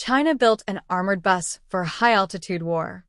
China built an armored bus for high-altitude war.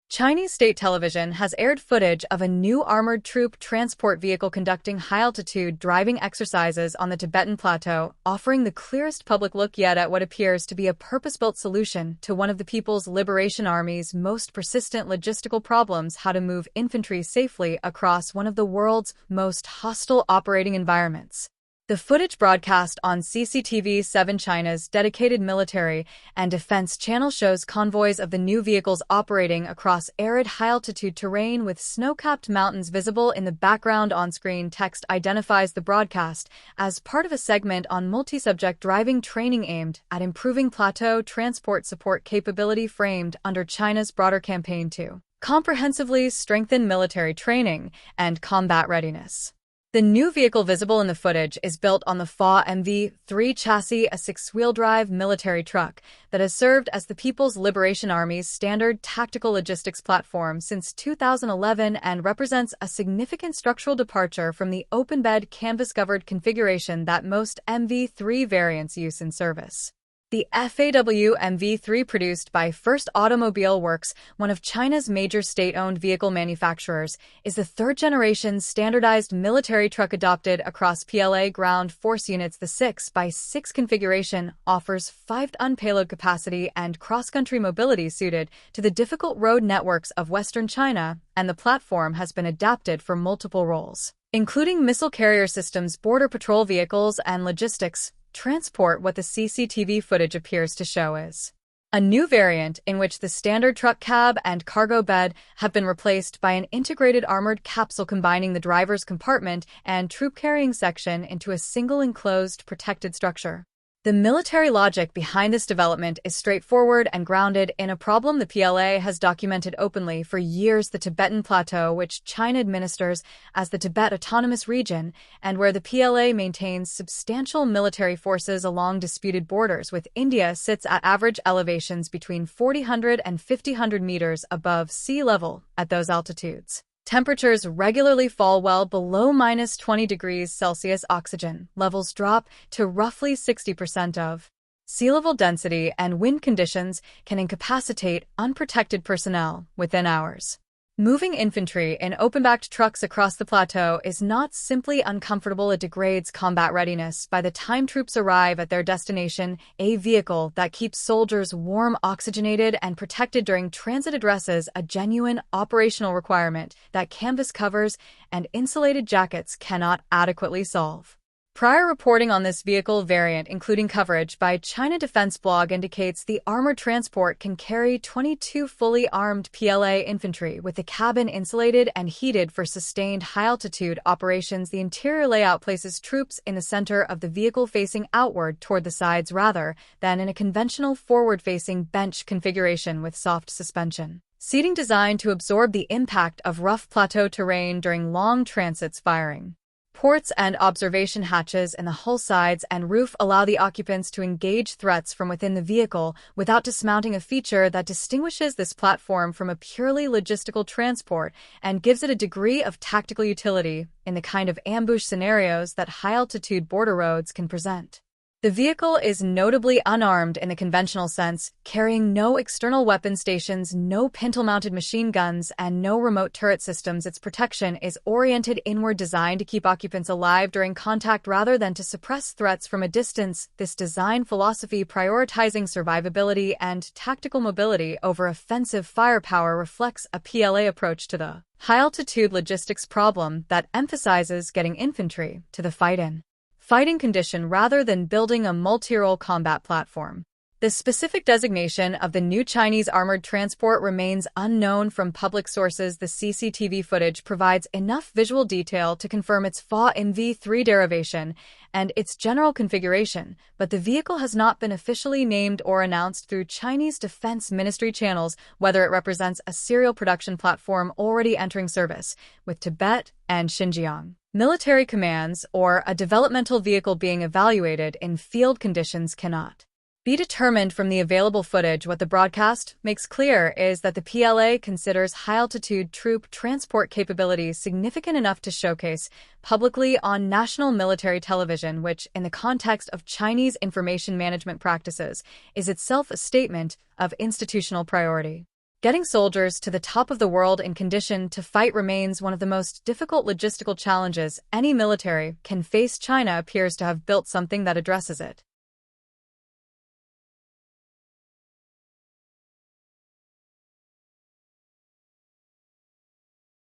Chinese state television has aired footage of a new armored troop transport vehicle conducting high-altitude driving exercises on the Tibetan Plateau, offering the clearest public look yet at what appears to be a purpose-built solution to one of the People's Liberation Army's most persistent logistical problems: how to move infantry safely across one of the world's most hostile operating environments. The footage broadcast on CCTV-7, China's dedicated military and defense channel, shows convoys of the new vehicles operating across arid high-altitude terrain with snow-capped mountains visible in the background. On-screen text identifies the broadcast as part of a segment on multi-subject driving training aimed at improving plateau transport support capability, framed under China's broader campaign to comprehensively strengthen military training and combat readiness. The new vehicle visible in the footage is built on the FAW MV3 chassis, a six-wheel drive military truck that has served as the People's Liberation Army's standard tactical logistics platform since 2011 and represents a significant structural departure from the open-bed canvas-covered configuration that most MV3 variants use in service. The FAW MV3, produced by First Automobile Works, one of China's major state-owned vehicle manufacturers, is the third-generation standardized military truck adopted across PLA ground force units. The 6x6 configuration offers 5-ton payload capacity and cross-country mobility suited to the difficult road networks of Western China, and the platform has been adapted for multiple roles, including missile carrier systems, border patrol vehicles, and logistics transport. What the CCTV footage appears to show is a new variant in which the standard truck cab and cargo bed have been replaced by an integrated armored capsule combining the driver's compartment and troop-carrying section into a single enclosed protected structure. The military logic behind this development is straightforward and grounded in a problem the PLA has documented openly for years: the Tibetan Plateau, which China administers as the Tibet Autonomous Region, and where the PLA maintains substantial military forces along disputed borders with India, sits at average elevations between 4,000 and 5,000 meters above sea level. At those altitudes, temperatures regularly fall well below -20 degrees Celsius. Oxygen levels drop to roughly 60% of sea level density, and wind conditions can incapacitate unprotected personnel within hours. Moving infantry in open-backed trucks across the plateau is not simply uncomfortable, it degrades combat readiness by the time troops arrive at their destination. A vehicle that keeps soldiers warm, oxygenated, and protected during transit addresses a genuine operational requirement that canvas covers and insulated jackets cannot adequately solve. Prior reporting on this vehicle variant, including coverage by China Defense Blog, indicates the armored transport can carry 22 fully armed PLA infantry, with the cabin insulated and heated for sustained high-altitude operations. The interior layout places troops in the center of the vehicle, facing outward toward the sides rather than in a conventional forward-facing bench configuration with soft suspension seating designed to absorb the impact of rough plateau terrain during long transits. Firing ports and observation hatches in the hull sides and roof allow the occupants to engage threats from within the vehicle without dismounting, a feature that distinguishes this platform from a purely logistical transport and gives it a degree of tactical utility in the kind of ambush scenarios that high-altitude border roads can present. The vehicle is notably unarmed in the conventional sense, carrying no external weapon stations, no pintle-mounted machine guns, and no remote turret systems. Its protection is oriented inward, designed to keep occupants alive during contact rather than to suppress threats from a distance. This design philosophy, prioritizing survivability and tactical mobility over offensive firepower, reflects a PLA approach to the high-altitude logistics problem that emphasizes getting infantry to the fighting condition rather than building a multi-role combat platform. The specific designation of the new Chinese armored transport remains unknown from public sources. The CCTV footage provides enough visual detail to confirm its FAW MV3 derivation and its general configuration, but the vehicle has not been officially named or announced through Chinese Defense Ministry channels. Whether it represents a serial production platform already entering service with Tibet and Xinjiang military commands, or a developmental vehicle being evaluated in field conditions, cannot Be determined from the available footage. What the broadcast makes clear is that the PLA considers high-altitude troop transport capabilities significant enough to showcase publicly on national military television, which, in the context of Chinese information management practices, is itself a statement of institutional priority. Getting soldiers to the top of the world in condition to fight remains one of the most difficult logistical challenges any military can face. China appears to have built something that addresses it.